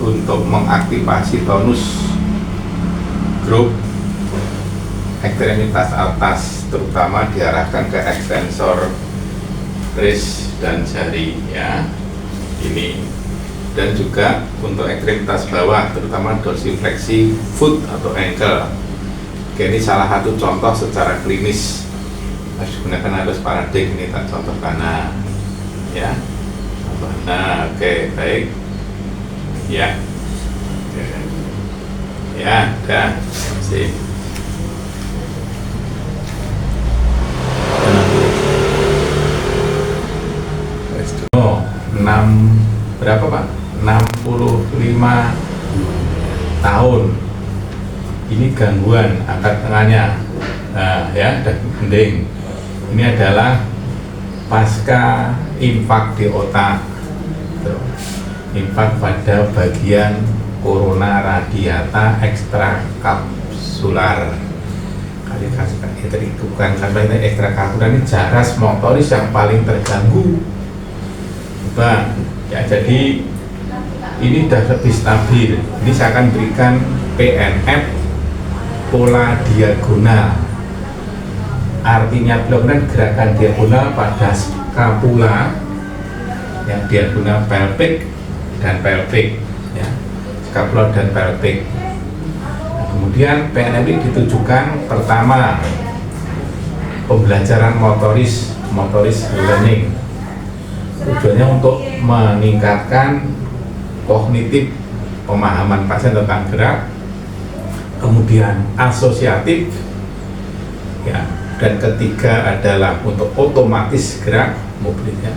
untuk mengaktifasi tonus grup ekstremitas atas, terutama diarahkan ke ekstensor wrist dan jari ya, ini. Dan juga untuk ekstremitas bawah, terutama dorsifleksi foot atau ankle. Oke, ini salah satu contoh secara klinis harus gunakan halus paradigm. Ini tak contoh kanan ya. Nah, oke, baik ya, ya, udah sip. Oh, 6 berapa Pak? 65 tahun. Ini gangguan angkat tengahnya. Nah, ya, udah mending. Ini adalah pasca infak di otak. Infak pada bagian corona radiata ekstrakapsular. Tadi bukan sampai ini ekstrakapsular, ini jaras motoris yang paling terganggu. Bang, ya, jadi ini sudah lebih stabil. Ini saya akan berikan PNF pola diagonal. Artinya melakukan gerakan diagonal pada skapula, yang diagonal pelvic dan pelvic, ya, skapula dan pelvic. Nah, kemudian PNF ini ditujukan pertama pembelajaran motoris learning. Tujuannya untuk meningkatkan kognitif, pemahaman pasien tentang gerak, kemudian asosiatif, ya, dan ketiga adalah untuk otomatis gerak mobilnya.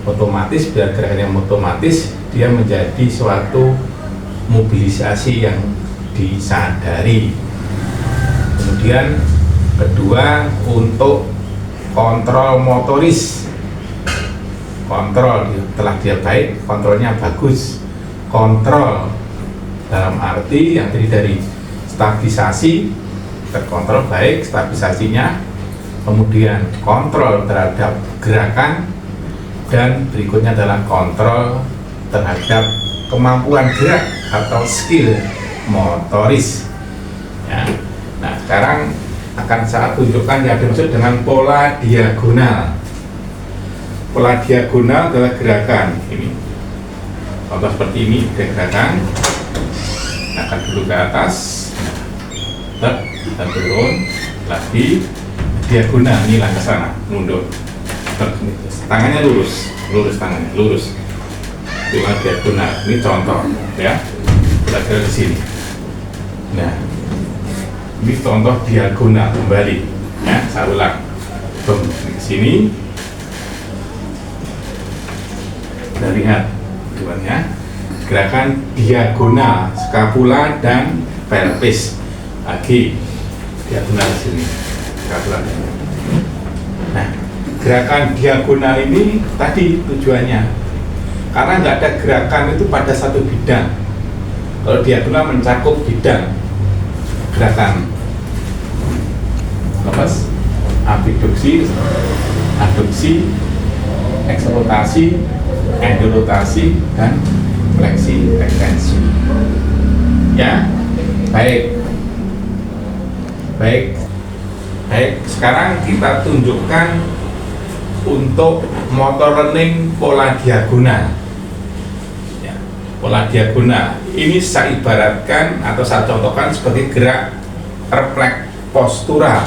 Otomatis, biar gerakannya otomatis, dia menjadi suatu mobilisasi yang disadari. Kemudian kedua untuk kontrol motoris. Kontrol, setelah dia baik, kontrolnya bagus. Kontrol dalam arti yang terdiri dari stabilisasi, terkontrol baik stabilisasinya, kemudian kontrol terhadap gerakan, dan berikutnya adalah kontrol terhadap kemampuan gerak atau skill motoris ya. Nah, sekarang akan saya tunjukkan yang dimaksud dengan pola diagonal. Pola diagonal adalah gerakan ini. Contoh seperti ini, gerakan akan dulu ke atas, dan turun lagi, diagonal, inilah ke sana, mundur. Tangannya lurus tangannya, lurus. Pola diagonal, ini contoh ya. Belajar di sini. Nah, ini contoh diagonal kembali ya, saya ulang. Ke sini. Kita lihat ya, gerakan diagonal skapula dan pelvis. Lagi diagonal sini, skapula. Nah, gerakan diagonal ini tadi tujuannya karena nggak ada gerakan itu pada satu bidang. Kalau diagonal mencakup bidang gerakan lepas, abduksi, adduksi, eksportasi, endorotasi, dan fleksi ekstensi. Ya, baik. Sekarang kita tunjukkan untuk motor learning pola diagonal. Ya, pola diagonal ini saya ibaratkan atau saya contohkan sebagai gerak refleks postural.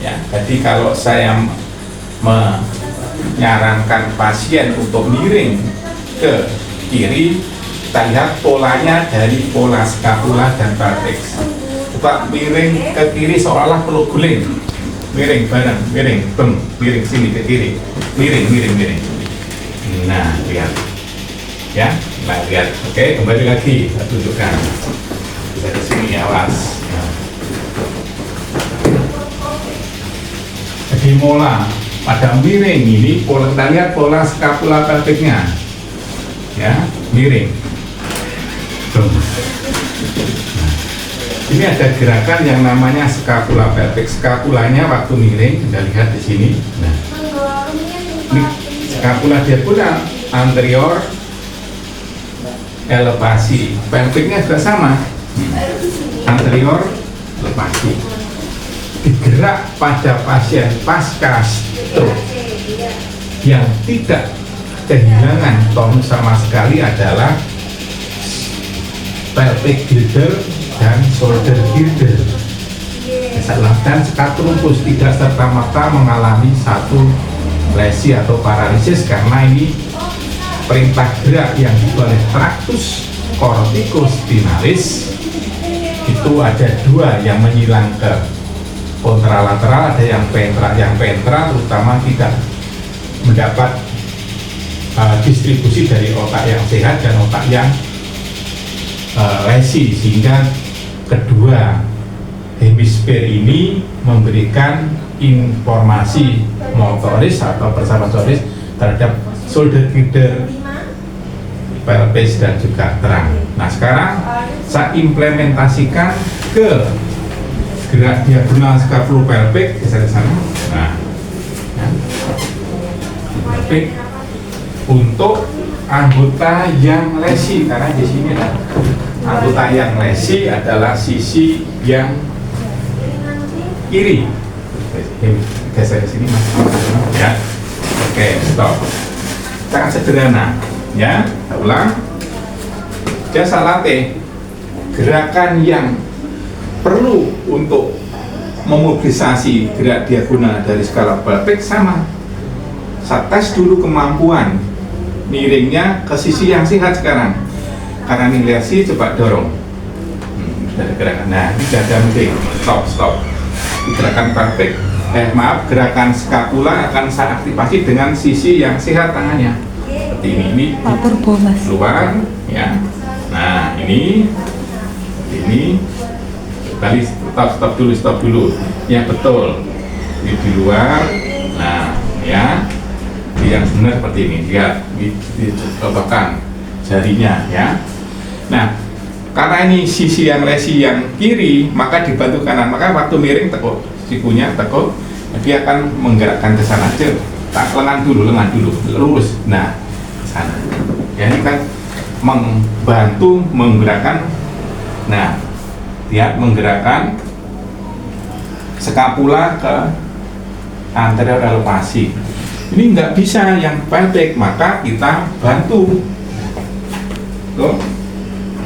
Ya, jadi kalau saya menyarankan pasien untuk miring ke kiri, kita lihat polanya dari pola skapula dan pelvis. Coba miring ke kiri seolah-olah perlu guling, miring bareng, miring sini ke kiri, miring. Nah, lihat ya, lihat. Oke, kembali lagi saya tunjukkan. Bisa ke sini, awas. Nah. Jadi mola pada miring ini, pola, kita lihat pola skapula pelviknya ya, miring. Ini ada gerakan yang namanya skapula pelvik. Skapulanya waktu miring, kita lihat di sini. Nah, ini skapula diagonal anterior elevasi pelviknya juga sama, anterior elevasi. Digerak pada pasien pasca stroke yang tidak kehilangan tonus sama sekali adalah pelvic girdle dan shoulder girdle. Dan skatrumpus tidak serta-merta mengalami satu lesi atau paralisis karena ini perintah gerak yang oleh tractus corticospinalis itu ada dua yang menyilang ke kontralateral, ada yang ventral terutama tidak mendapat distribusi dari otak yang sehat dan otak yang lesi, sehingga kedua hemisfer ini memberikan informasi motoris atau persamotoris terhadap shoulder girdle, pelvis dan juga terang. Nah sekarang saya implementasikan ke gerak diagonal scapulopelvic geser ke sana. Nah, pelvic untuk anggota yang lesi, karena di sini anggota yang lesi adalah sisi yang kiri. Geser ke sini mas. Ya, oke, stop. Sangat sederhana, ya. Kita ulang. Jasa latih gerakan yang perlu untuk memobilisasi gerak diagonal dari skala pelvic sama. Saya tes dulu kemampuan miringnya ke sisi yang sehat sekarang. Karena ini lesi, coba dorong. Dari gerakan. Nah, ini dada miring. Stop. Gerakan pelvic. Gerakan scapula akan saya aktifasi dengan sisi yang sehat tangannya. Seperti ini keluar, ya. Nah, ini kali stop dulu ya, betul ini di luar. Nah ya, yang benar seperti ini, lihat dicontohkan jarinya ya. Nah karena ini sisi yang lesi yang kiri, maka dibantu kanan, maka waktu miring tekuk sikunya, tekuk, dia akan menggerakkan ke sana aja. Tak lengan dulu lurus. Nah ke sana ya, ini kan membantu menggerakkan. Nah dia menggerakkan skapula ke anterior elevasi. Ini nggak bisa yang pelvic, maka kita bantu. Tuh,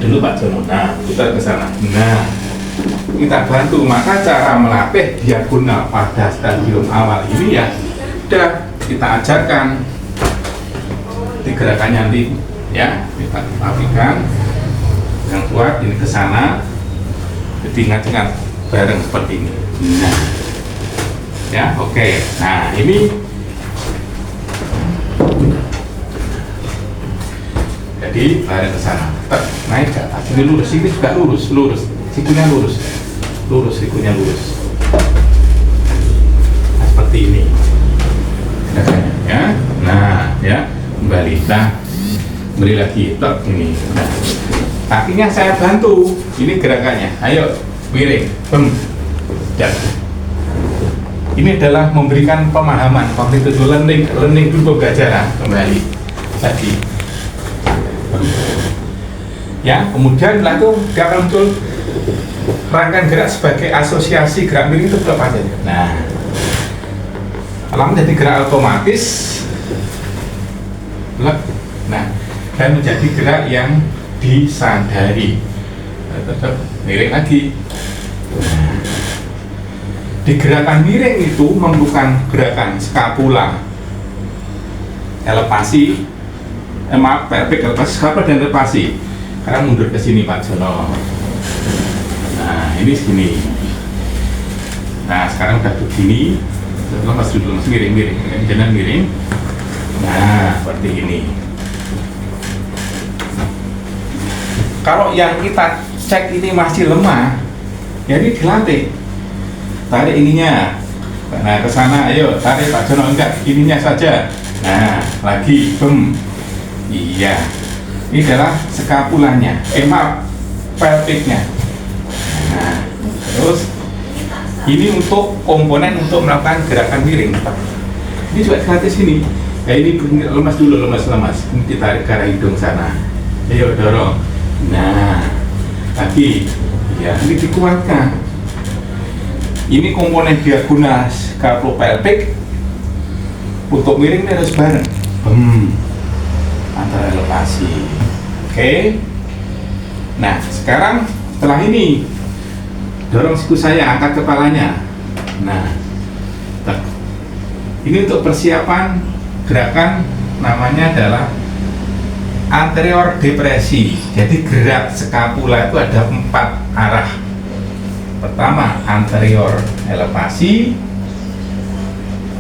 dulu Pak Jono. Nah, putar ke sana. Nah, kita bantu. Maka cara melatih diagonal pada stadium awal ini ya, udah kita ajarkan di gerakannya nanti ya, kita pastikan yang kuat ini ke sana. Jadi ingat bareng seperti ini. Nah, ya oke. Nah ini jadi bareng ke sana. Naik ke atas. Ini lurus. Ini juga lurus. Sikunya lurus. Sikunya lurus. Nah, seperti ini. Ya. Nah, ya kembali. Nah, kembali lagi. Tok ini. Nah, kakinya saya bantu. Ini gerakannya. Ayo, miring. Ini adalah memberikan pemahaman waktu itu learning dulu pembelajaran kembali tadi. Ya, kemudian setelah itu dia akan muncul rangkaian gerak sebagai asosiasi gerak miring itu berapa aja. Nah, alam jadi gerak otomatis. Nah, dan menjadi gerak yang disadari. Tetap miring lagi. Di gerakan miring itu memerlukan gerakan skapula elevasi, pelvic elevasi, skapula dan elevasi. Karena mundur ke sini Pak Jono. Nah ini segini. Nah sekarang udah begini, lepas dulu, miring, jangan miring. Nah seperti ini. Kalau yang kita cek ini masih lemah, ya ini dilatih. Tarik ininya. Nah ke sana, ayo tarik Pak Jono, enggak, ininya saja. Nah lagi, iya. Ini adalah skapulanya, pelviknya. Nah terus ini untuk komponen untuk melakukan gerakan miring. Ini juga dilatih sini. Ya ini lemas dulu, lemas. Ini ditarik ke arah hidung sana. Ayo dorong. Nah, lagi. Ya, ini dikuatkan. Ini komponen diagonal skapulopelvik. Untuk miring ini harus bareng. Antara elevasi. Oke. Nah, sekarang setelah ini dorong siku saya, angkat kepalanya. Nah, ini untuk persiapan gerakan namanya adalah anterior depresi. Jadi gerak skapula itu ada 4 arah. Pertama anterior elevasi,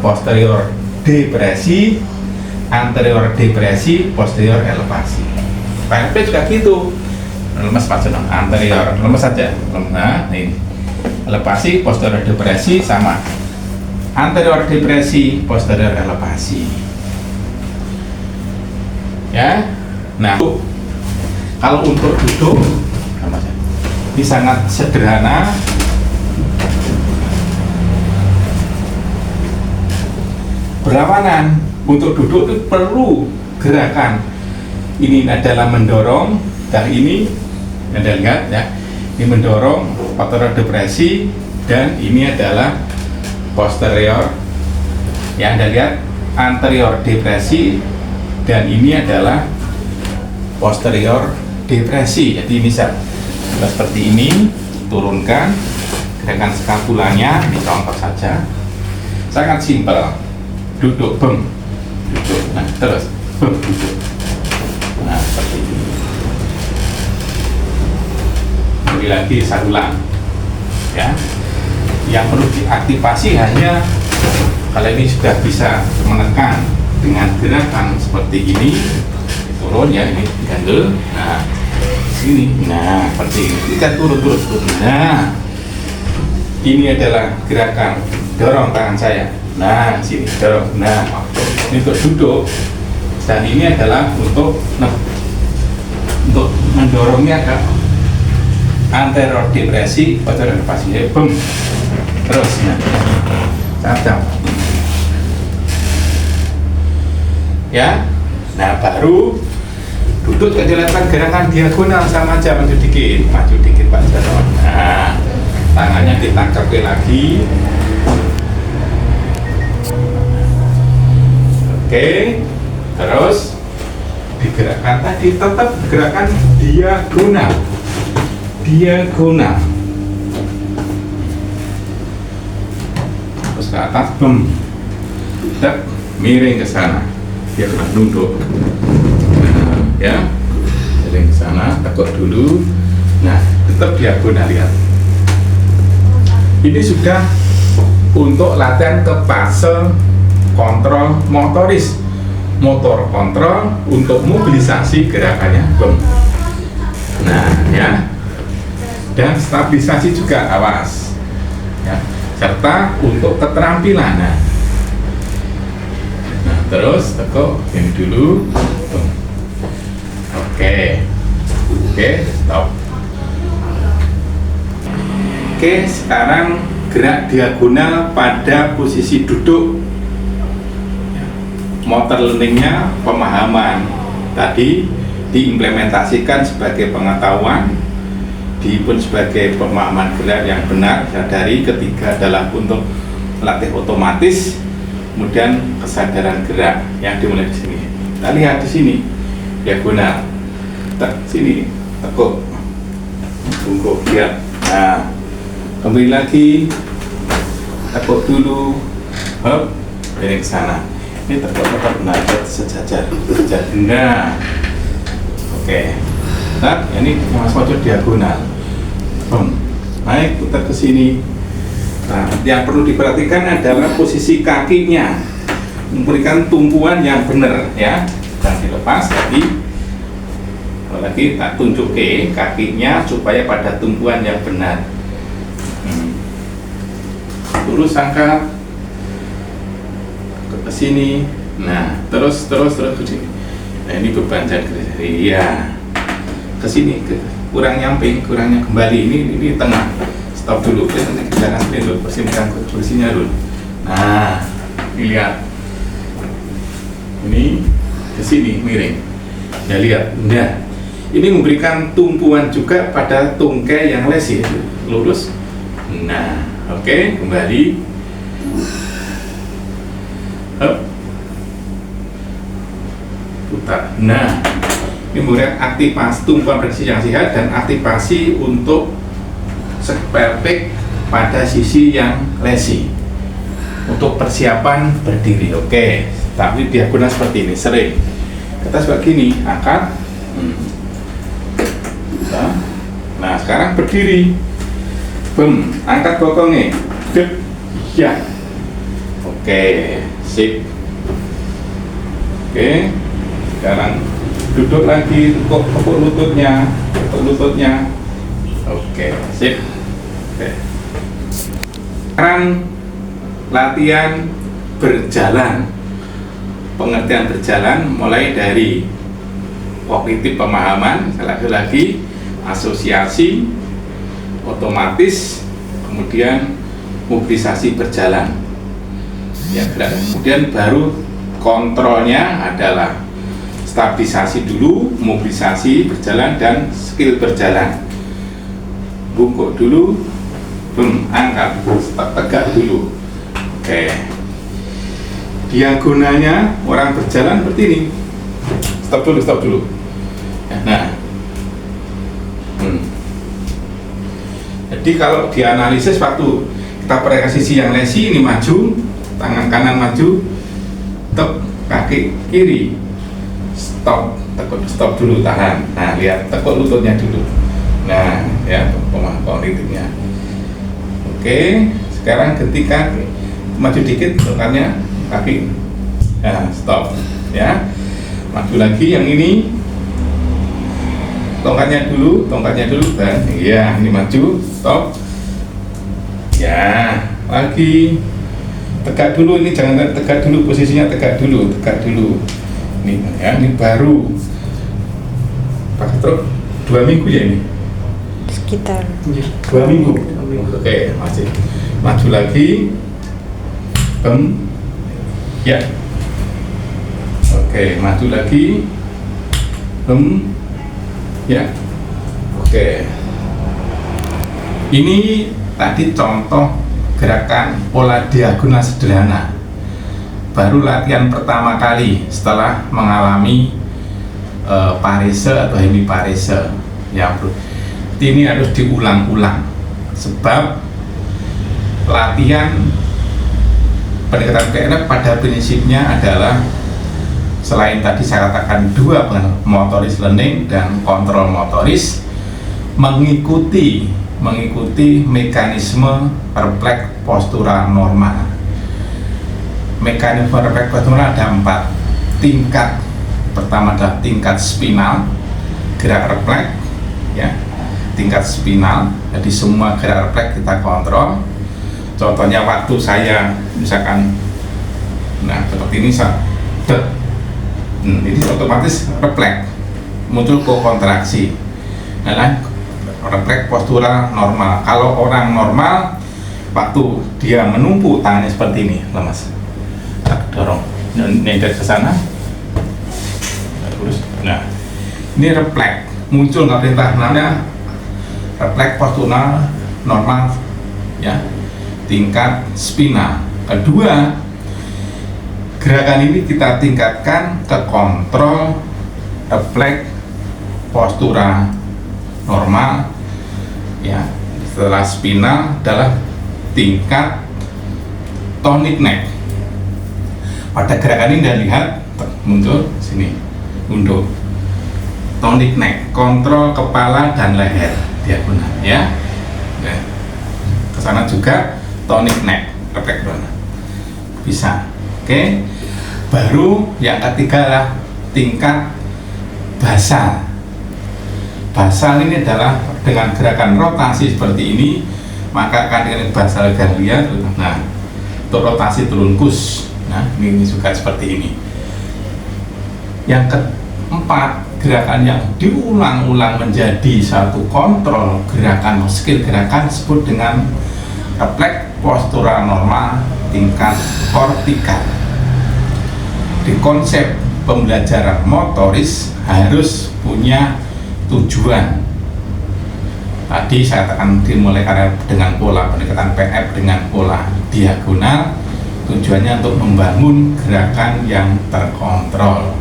posterior depresi, anterior depresi, posterior elevasi. PLP juga gitu. Lemes Pak Jono, anterior lemes saja. Nah, ini elevasi, posterior depresi sama. Anterior depresi, posterior elevasi. Ya. Nah, kalau untuk duduk ini sangat sederhana. Berlawanan. Untuk duduk itu perlu gerakan. Ini adalah mendorong, dan ini Anda lihat ya, ini mendorong posterior depresi, dan ini adalah posterior. Ya, Anda lihat anterior depresi, dan ini adalah posterior depresi. Jadi ini seperti ini, turunkan gerakan skapulanya, dicontoh saja, sangat simpel. Duduk, duduk, nah terus duduk, nah seperti ini. Lagi saya ulang, ya. Yang perlu diaktifasi hanya kalau ini sudah bisa menekan dengan gerakan seperti ini, turun ya, ini gandul, nah sini, nah seperti ini, kita turun. Nah, ini adalah gerakan dorong tangan saya. Nah, sini dorong. Nah, ini untuk duduk, dan ini adalah untuk mendorongnya ke anterior depresi, posterior elevasi. Terus, nah, cap. Ya, nah baru duduk ke dilakukan gerakan diagonal sama aja, maju dikit Pak Jono. Nah, tangannya ditangkap lagi. Oke, terus digerakkan tadi, tetap gerakan diagonal. Terus ke atas, tetap miring ke sana. Dia kena nunduk. Nah, ya, miring ke sana, tekuk dulu. Nah, tetap diagonal, lihat. Ini sudah untuk latihan ke fase kontrol motoris, motor kontrol untuk mobilisasi gerakannya. Nah, ya, dan stabilisasi juga, awas ya, serta untuk keterampilan. Nah, terus tekuk ini dulu. Oke, stop. Oke, sekarang gerak diagonal pada posisi duduk. Motor learningnya pemahaman tadi diimplementasikan sebagai pengetahuan, pun sebagai pemahaman gerak yang benar. Dari ketiga adalah untuk latih otomatis, kemudian kesadaran gerak yang dimulai di sini. Kita lihat di sini diagonal, sini tekuk, bungkuk, lihat. Nah, kembali lagi, tekuk dulu, hop, dari ke sana. Ini tetap benar, sejajar. Nah, oke. Nah, ini Mas Mojo diagonal. Naik, putar ke sini. Nah, yang perlu diperhatikan adalah posisi kakinya, memberikan tumpuan yang benar, ya. Dan dilepas tadi. Lagi tak tunjuk ke kakinya supaya pada tumpuan yang benar. Lurus angkat ke sini. Nah, terus ke sini. Nah, ini beban jari. Iya. Ke sini, kurangnya kembali. Ini tengah. Stop dulu. Jangan sini dulu. Bersihkan kursinya dulu. Nah, ini lihat. Ini ke sini miring. Ya lihat. Nah, Ini memberikan tumpuan juga pada tungkai yang lesi, lurus. Nah, oke, kembali. Up. Putar. Nah, ini memberikan aktivasi tumpuan fleksi yang sehat dan aktivasi untuk pelvic pada sisi yang lesi untuk persiapan berdiri. Oke, tapi diagonal seperti ini sering. Kita seperti ini, angkat. Nah, sekarang berdiri. Angkat bokongnya. Ya. Oke, sip. Oke. Sekarang duduk lagi, tekuk lututnya. Oke, sip. Oke. Sekarang latihan berjalan. Pengertian berjalan mulai dari kognitif pemahaman, lagi asosiasi, otomatis, kemudian mobilisasi berjalan. Ya, kemudian baru kontrolnya adalah stabilisasi dulu, mobilisasi berjalan, dan skill berjalan. Bungkuk dulu, angkat, tegak dulu. Oke. Diagonalnya orang berjalan seperti ini. Stop dulu. Nah, jadi kalau dianalisis waktu kita perhatikan sisi yang lesi ini maju, tangan kanan maju, kaki kiri, stop dulu, tahan. Nah, lihat tekuk lututnya dulu. Nah, ya, pemahaman kognitifnya. Oke, sekarang ketika maju dikit tangannya, kaki, nah, stop, ya, maju lagi yang ini, tongkatnya dulu, dan ya, ini maju, stop, ya, lagi, tegak dulu, ini jangan tegak dulu, posisinya tegak dulu, ini, ya, ini baru, pakai truk 2 minggu ya ini, sekitar 2 minggu, oke, masih, maju lagi, ya, oke, maju lagi, ya, oke. Ini tadi contoh gerakan pola diagonal sederhana. Baru latihan pertama kali setelah mengalami parese atau hemiparese. Ya, ini harus diulang-ulang. Sebab latihan pendekatan PNF pada prinsipnya adalah selain tadi saya katakan 2 motoris learning dan kontrol motoris, mengikuti mekanisme refleks postural normal. Mekanisme refleks postural ada 4 tingkat. Pertama adalah tingkat spinal, gerak refleks, ya, tingkat spinal. Jadi semua gerak refleks kita kontrol. Contohnya waktu saya misalkan, nah seperti ini, ini otomatis refleks muncul kontraksi. Nah, refleks postural normal. Kalau orang normal, waktu dia menumpu tangannya seperti ini, lemas, dorong, nendek ke sana, terus. Nah, ini refleks muncul nggak perintah, namanya refleks postural normal, ya. Tingkat spinal. Kedua, gerakan ini kita tingkatkan ke kontrol refleks postural normal, ya. Setelah spinal adalah tingkat tonic neck. Pada gerakan ini Anda lihat muncul sini, undur tonic neck, kontrol kepala dan leher diagonal, ya. Nah, kesana juga tonic neck, refleks bisa. Oke. Baru yang ketiga adalah tingkat basal. Basal ini adalah dengan gerakan rotasi seperti ini, maka akan dengan basal ganglia. Nah, untuk rotasi turun kus. Nah, ini juga seperti ini. Yang keempat, gerakan yang diulang-ulang menjadi satu kontrol gerakan, skill gerakan disebut dengan refleks postural normal tingkat kortikal. Di konsep pembelajaran motoris harus punya tujuan. Tadi saya akan dimulai karena dengan pola pendekatan PF dengan pola diagonal, tujuannya untuk membangun gerakan yang terkontrol.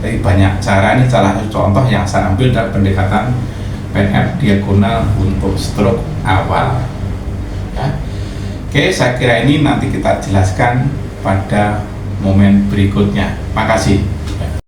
Jadi banyak cara, ini salah satu contoh yang saya ambil dari pendekatan PF diagonal untuk stroke awal. Ya. Oke, saya kira ini nanti kita jelaskan pada momen berikutnya. Makasih.